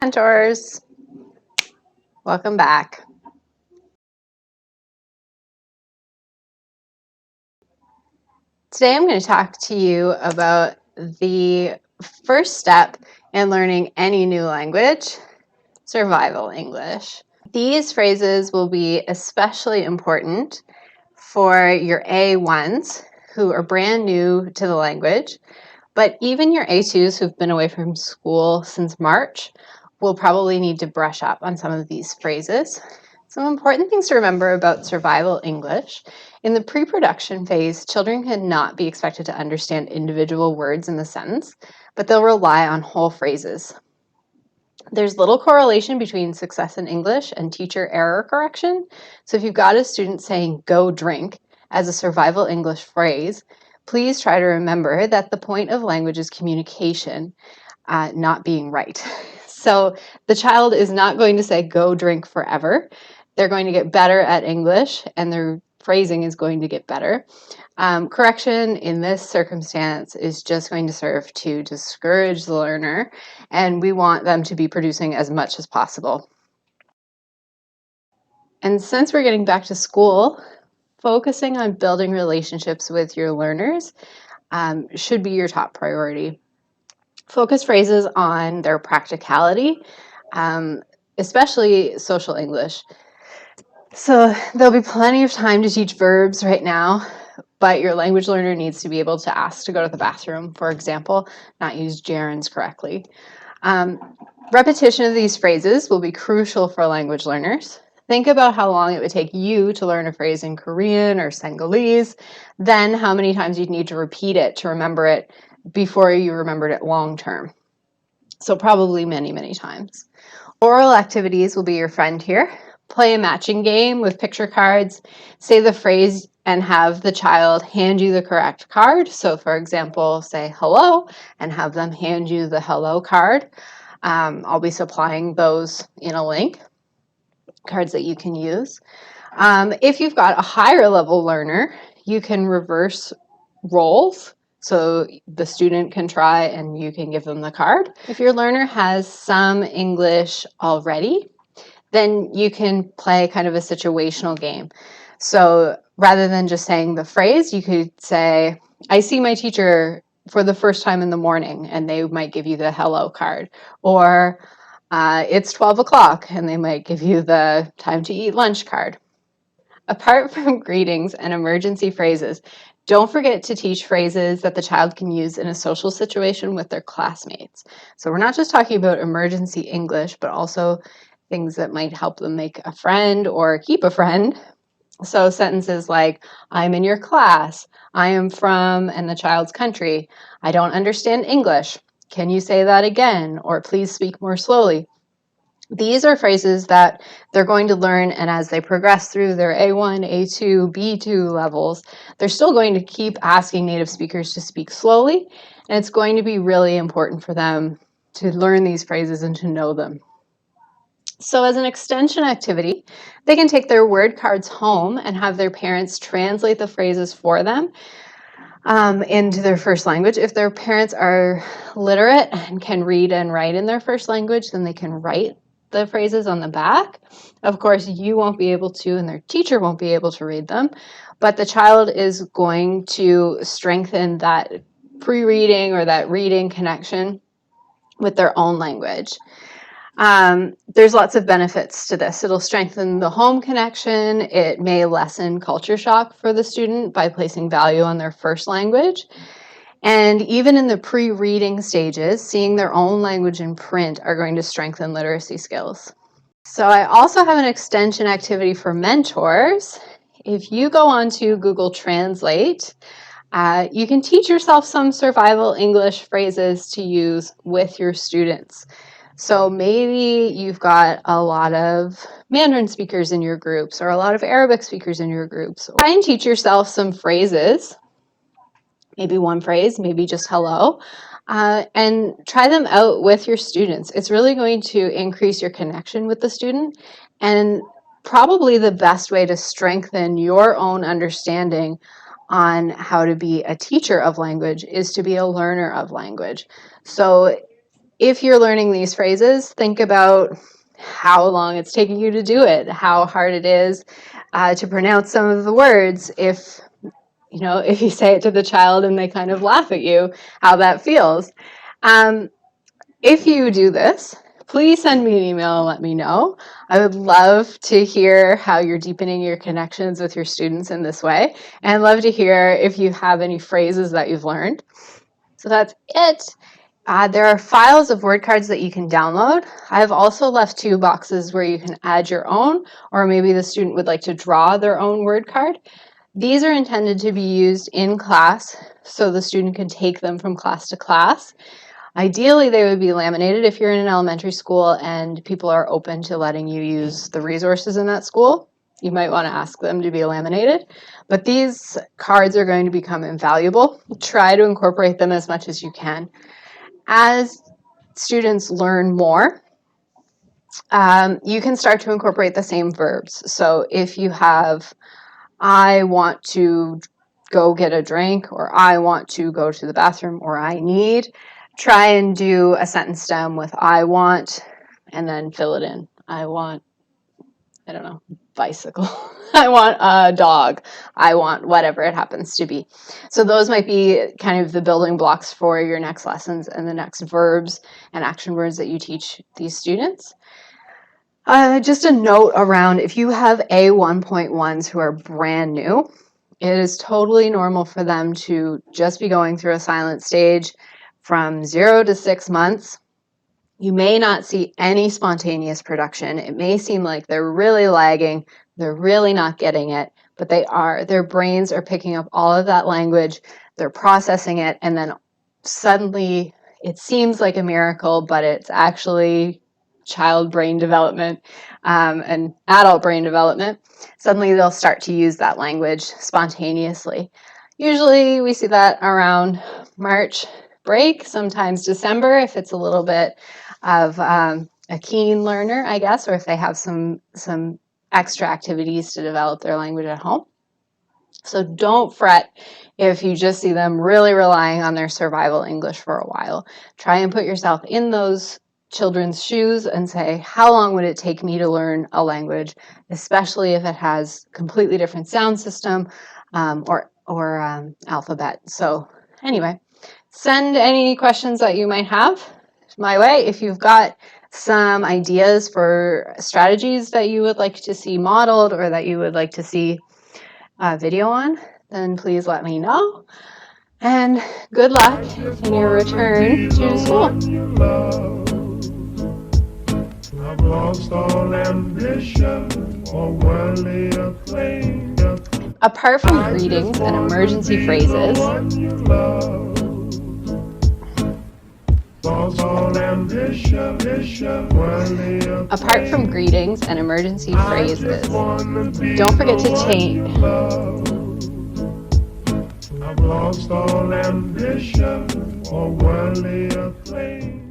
Mentors, welcome back. Today I'm going to talk to you about the first step in learning any new language, survival English. These phrases will be especially important for your A1s who are brand new to the language, but even your A2s who've been away from school since March will probably need to brush up on some of these phrases. Some important things to remember about survival English. In the pre-production phase, children cannot be expected to understand individual words in the sentence, but they'll rely on whole phrases. There's little correlation between success in English and teacher error correction. So if you've got a student saying go drink as a survival English phrase, please try to remember that the point of language is communication, not being right. So the child is not going to say go drink forever. They're going to get better at English and their phrasing is going to get better. Correction in this circumstance is just going to serve to discourage the learner, and we want them to be producing as much as possible. And since we're getting back to school, focusing on building relationships with your learners should be your top priority. Focus phrases on their practicality, especially social English. So there'll be plenty of time to teach verbs right now, but your language learner needs to be able to ask to go to the bathroom, for example, not use gerunds correctly. Repetition of these phrases will be crucial for language learners. Think about how long it would take you to learn a phrase in Korean or Senegalese, then how many times you'd need to repeat it to remember it before you remembered it long term. So probably many, many times. Oral activities will be your friend here. Play a matching game with picture cards. Say the phrase and have the child hand you the correct card. So for example, say hello and have them hand you the hello card. I'll be supplying those in a link, cards that you can use. If you've got a higher level learner, you can reverse roles. So the student can try and you can give them the card. If your learner has some English already, then you can play kind of a situational game. So rather than just saying the phrase, you could say, I see my teacher for the first time in the morning, and they might give you the hello card. Or it's 12 o'clock, and they might give you the time to eat lunch card. Apart from greetings and emergency phrases, don't forget to teach phrases that the child can use in a social situation with their classmates. So we're not just talking about emergency English, but also things that might help them make a friend or keep a friend. So sentences like, I'm in your class, I am from, and the child's country, I don't understand English, can you say that again, or please speak more slowly. These are phrases that they're going to learn, and as they progress through their A1, A2, B2 levels, they're still going to keep asking native speakers to speak slowly, and it's going to be really important for them to learn these phrases and to know them. So as an extension activity, they can take their word cards home and have their parents translate the phrases for them into their first language. If their parents are literate and can read and write in their first language, then they can write the phrases on the back. Of course, you won't be able to, and their teacher won't be able to read them, but the child is going to strengthen that pre-reading or that reading connection with their own language. There's lots of benefits to this. It'll strengthen the home connection. It may lessen culture shock for the student by placing value on their first language. And even in the pre-reading stages, seeing their own language in print are going to strengthen literacy skills. So I also have an extension activity for mentors. If you go onto Google Translate, you can teach yourself some survival English phrases to use with your students. So maybe you've got a lot of Mandarin speakers in your groups or a lot of Arabic speakers in your groups. Try and teach yourself some phrases, maybe one phrase, maybe just hello, and try them out with your students. It's really going to increase your connection with the student, and probably the best way to strengthen your own understanding on how to be a teacher of language is to be a learner of language. So if you're learning these phrases, think about how long it's taking you to do it, how hard it is to pronounce some of the words. If you say it to the child and they kind of laugh at you, how that feels. If you do this, please send me an email and let me know. I would love to hear how you're deepening your connections with your students in this way, and I'd love to hear if you have any phrases that you've learned. So that's it. There are files of word cards that you can download. I've also left 2 boxes where you can add your own, or maybe the student would like to draw their own word card. These are intended to be used in class so the student can take them from class to class. Ideally, they would be laminated if you're in an elementary school and people are open to letting you use the resources in that school. You might want to ask them to be laminated, but these cards are going to become invaluable. Try to incorporate them as much as you can. As students learn more, you can start to incorporate the same verbs. So if you have, I want to go get a drink, or I want to go to the bathroom, or I need, try and do a sentence stem with I want, and then fill it in. I want, I don't know, bicycle. I want a dog. I want whatever it happens to be. So those might be kind of the building blocks for your next lessons and the next verbs and action words that you teach these students. Just a note around, if you have A1.1s who are brand new, it is totally normal for them to just be going through a silent stage from 0 to 6 months. You may not see any spontaneous production. It may seem like they're really lagging, they're really not getting it, but they are. Their brains are picking up all of that language, they're processing it, and then suddenly it seems like a miracle, but it's actually child brain development and adult brain development. Suddenly they'll start to use that language spontaneously. Usually we see that around March break, sometimes December if it's a little bit of a keen learner, I guess, or if they have some extra activities to develop their language at home. So don't fret if you just see them really relying on their survival English for a while. Try and put yourself in those children's shoes and say, how long would it take me to learn a language, especially if it has completely different sound system or alphabet. So anyway, send any questions that you might have my way. If you've got some ideas for strategies that you would like to see modeled or that you would like to see a video on, then please let me know. And good luck in your return to school. I've lost all ambition or worldly acclaim. Apart from greetings and emergency phrases, don't forget to change. I've lost all ambition or worldly acclaim.